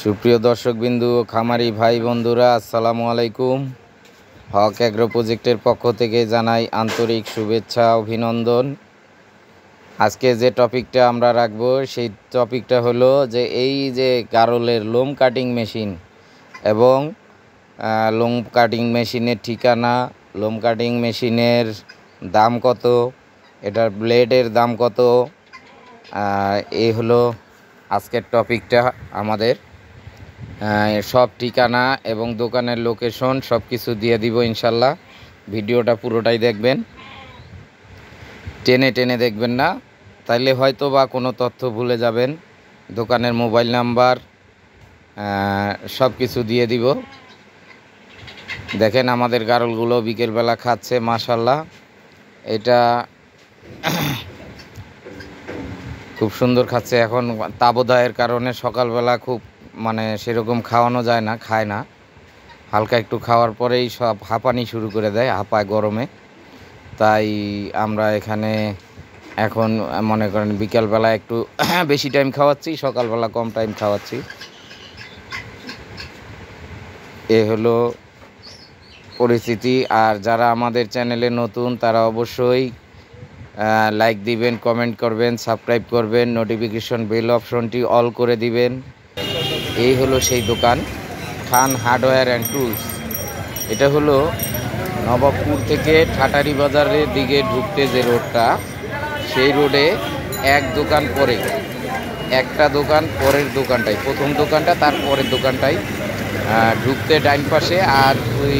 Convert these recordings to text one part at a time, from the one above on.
সুপ্রিয় দর্শকবিন্দু ও খামারি ভাই বন্ধুরা, আসসালামু আলাইকুম। হক অ্যাগ্রো প্রজেক্টের পক্ষ থেকে জানাই আন্তরিক শুভেচ্ছা অভিনন্দন। আজকে যে টপিকটা আমরা রাখবো সেই টপিকটা হলো যে এই যে গারলের লোম কাটিং মেশিন এবং লোম কাটিং মেশিনের ঠিকানা, লোম কাটিং মেশিনের দাম কত, এটার ব্লেডের দাম কত, এই হলো আজকের টপিকটা আমাদের। সব ঠিকানা এবং দোকানের লোকেশন সব কিছু দিয়ে দিব ইনশাল্লাহ। ভিডিওটা পুরোটাই দেখবেন, টেনে টেনে দেখবেন না, তাইলে হয়তো বা কোনো তথ্য ভুলে যাবেন। দোকানের মোবাইল নাম্বার সব কিছু দিয়ে দিব। দেখেন আমাদের গারলগুলো বিকেলবেলা খাচ্ছে মাশাল্লাহ। এটা খুব সুন্দর খাচ্ছে। এখন তাপদাহের কারণে সকালবেলা খুব সেরকম খাওয়ানো যায় না, খায় না। হালকা একটু খাওয়ার পরেই সব হাঁপানি শুরু করে দেয়, হাঁপায় গরমে। তাই আমরা এখানে এখন মনে করেন বিকালবেলা একটু বেশি টাইম খাওয়াচ্ছি, সকালবেলা কম টাইম খাওয়াচ্ছি। এ হলো পরিস্থিতি। আর যারা আমাদের চ্যানেলে নতুন তারা অবশ্যই লাইক দিবেন, কমেন্ট করবেন, সাবস্ক্রাইব করবেন, নোটিফিকেশন বেল অপশনটি অল করে দিবেন। এই হলো সেই দোকান, খান হার্ডওয়্যার অ্যান্ড টুলস। এটা হলো নবাবপুর থেকে ঠাটারি বাজারের দিকে ঢুকতে যে রোডটা, সেই রোডে এক দোকান পরে, একটা দোকান পরের দোকানটাই, প্রথম দোকানটা তার পরের দোকানটাই ঢুকতে ডাইন পাশে। আর ওই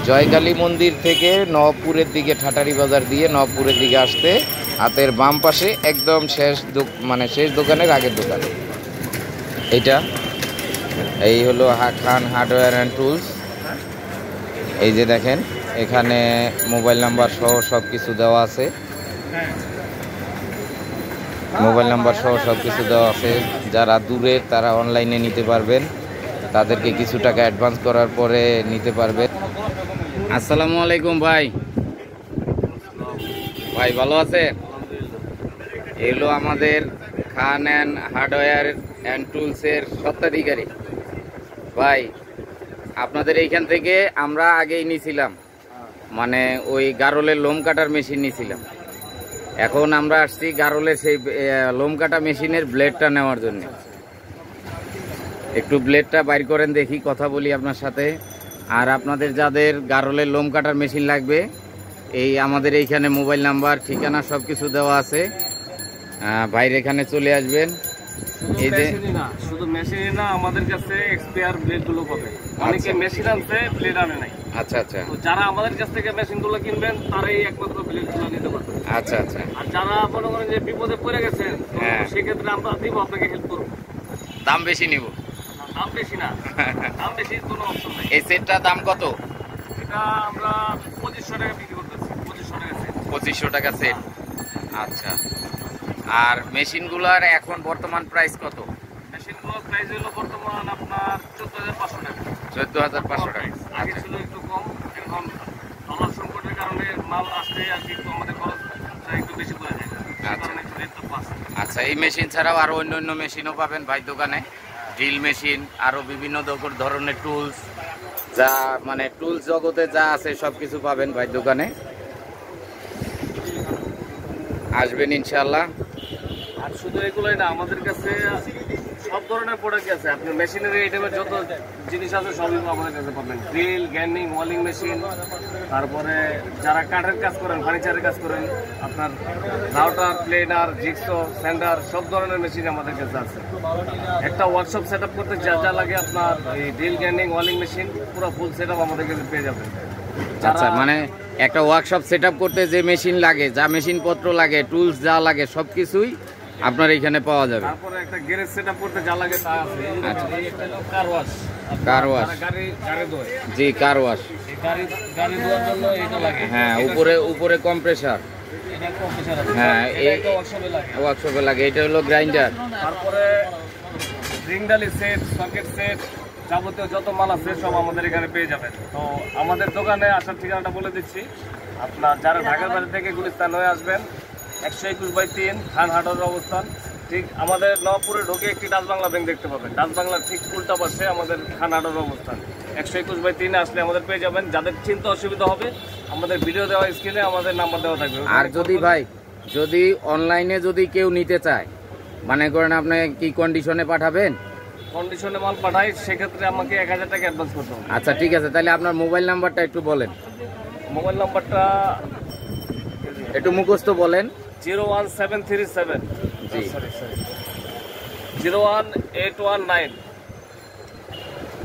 জয়কালী মন্দির থেকে নবাবপুরের দিকে ঠাটারি বাজার দিয়ে নবাবপুরের দিকে আসতে হাতের বাম পাশে একদম শেষ শেষ দোকানের আগের দোকান এইটা। এই হলো খান হার্ডওয়্যার অ্যান্ড টুলস। এই যে দেখেন এখানে মোবাইল নাম্বার সহ সব কিছু দেওয়া আছে, মোবাইল নাম্বার সহ সব কিছু দেওয়া আছে। যারা দূরে তারা অনলাইনে নিতে পারবেন, তাদেরকে কিছু টাকা অ্যাডভান্স করার পরে নিতে পারবেন। আসসালামু আলাইকুম ভাই। ভাই ভালো আছে? এগুলো আমাদের খান অ্যান্ড হার্ডওয়্যার অ্যান্ড টুলসের স্বত্বাধিকারী ভাই। আপনাদের এইখান থেকে আমরা আগেই নিয়েছিলাম, ওই গারলের লোম কাটার মেশিন নিয়েছিলাম। এখন আমরা আসছি গারলের সেই লোম কাটা মেশিনের ব্লেডটা নেওয়ার জন্য। একটু ব্লেডটা বাইর করেন দেখি, কথা বলি আপনার সাথে। আর আপনাদের যাদের গারলের লোম কাটার মেশিন লাগবে, এই আমাদের এইখানে মোবাইল নাম্বার, ঠিকানা সব কিছু দেওয়া আছে। বাইরে এখানে চলে আসবেন। এই যে শুধু মেশিনই না, আমাদের কাছে এক্সপায়ার ব্লেডগুলো পাবেন। অনেকে মেশিন আনছে, ব্লেড আনে নাই। আচ্ছা আচ্ছা। যারা আমাদের কাছ থেকে মেশিনগুলো কিনবেন তারাই একমাত্র ব্লেডগুলো নিতে পারবেন। আচ্ছা আচ্ছা। আর যারা মনে করেন যে বিপদে পড়ে গেছেন, সেক্ষেত্রে আমরা দিব, আপনাকে হেল্প করবো। দাম বেশি নিব? দাম বেশি না, দাম বেশি কোনো অপশন নাই। এই সেটটার দাম কত? এটা আমরা 2500 টাকা বিক্রি করতেছি। 2500 টাকা সেট। 2500 টাকা সেট। আচ্ছা। আর মেশিনগুলোর এখন বর্তমান প্রাইস কত? মেশিনগুলোর প্রাইস হলো বর্তমান আপনার 14500 টাকা। 14500 টাকা। আগে ছিল একটু কম, এখন ডলার সংকটের কারণে মাল আসতে আর কি একটু আমাদের খরচটা একটু বেশি পড়ে যায়। আচ্ছা, এই মেশিন ছাড়াও আরো অন্য মেশিনও পাবেন ভাই দোকানে। ড্রিল মেশিন, আরো বিভিন্ন ধরনের টুলস, যা টুলস জগতে যা আছে সব কিছু পাবেন ভাই দোকানে। আসবেন ইনশাল্লাহ। আর শুধু এগুলোই না, আমাদের কাছে সব ধরনের প্রোডাক্ট আছে। আপনি মেশিনারি আইটেমের যত জিনিস আছে সবই আমাদের কাছে পাবেন। ড্রিল, গ্যান্ডিং, ওয়ালিং মেশিন, তারপরে যারা কাঠের কাজ করেন, ফার্নিচারের কাজ করেন, আপনার রাউটার, প্লেনার, জিক্সো, স্যান্ডার, সব ধরনের মেশিন আমাদের কাছে আছে। একটা ওয়ার্কশপ সেট আপ করতে যা যা লাগে আপনার এই ড্রিল, গ্যান্ডিং, ওয়ালিং মেশিন পুরো ফুল সেট আপ আমাদের কাছে পেয়ে যাবেন। আচ্ছা, একটা ওয়ার্কশপ সেট আপ করতে যে মেশিন লাগে, যা মেশিনপত্র লাগে, টুলস যা লাগে সব কিছুই আপনার এখানে পাওয়া যাবে। তারপরে একটা গ্যারেজ সেটআপ করতে যা লাগে তা আছে। আচ্ছা। এই একটা হলো কার ওয়াশ। গাড়ি ধোয়। জি, কার ওয়াশ। গাড়ি ধোয়ার জন্য এটা লাগে। হ্যাঁ, উপরে কম্প্রেসার। এটা কম্প্রেসার আছে। হ্যাঁ, এটা ওয়ার্কশপে লাগে। এটা হলো গ্রাইন্ডার। তারপরে রিং ডালি সেট, সকেট সেট, যাবতীয় যত মাল আছে সব আমাদের এখানে পেয়ে যাবেন। তো আমাদের দোকানে আসার ঠিকানাটা বলে দিচ্ছি। আপনার যারা ঢাকার বাড়ি থেকে গুলিস্তান হয়ে আসবেন, 121/3 খান হার্ডওয়্যার অবস্থান। ঠিক আমাদের নবপুরে ঢুকে একটি ডাচ বাংলা ব্যাংক দেখতে পাবেন। ডাচ বাংলার ঠিক উল্টা পাশে আমাদের খানাডোর অবস্থান। 121/3 আসলে আমাদের পেয়ে যাবেন। যাদের চিন্তা অসুবিধা হবে আমাদের ভিডিও দেওয়া স্ক্রিনে আমাদের নাম্বার দেওয়া থাকবে। আর যদি ভাই যদি অনলাইনে যদি কেউ নিতে চায়, মানে করেন আপনি কি কন্ডিশনে পাঠাবেন? কন্ডিশনে মাল পাঠাই, সেক্ষেত্রে আমাকে 1000 টাকা অ্যাডভান্স করতে হবে। আচ্ছা ঠিক আছে, তাহলে আপনার মোবাইল নাম্বারটা একটু বলেন। মোবাইল নাম্বারটা একটু মুখস্থ বলেন। 01737 জি 01819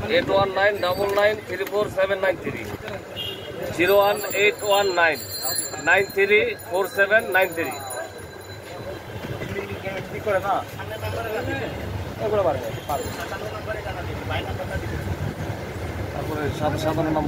819993479 01819 934793। কি করে না এগুলো পারবে তারপরে সাধারণ নাম্বার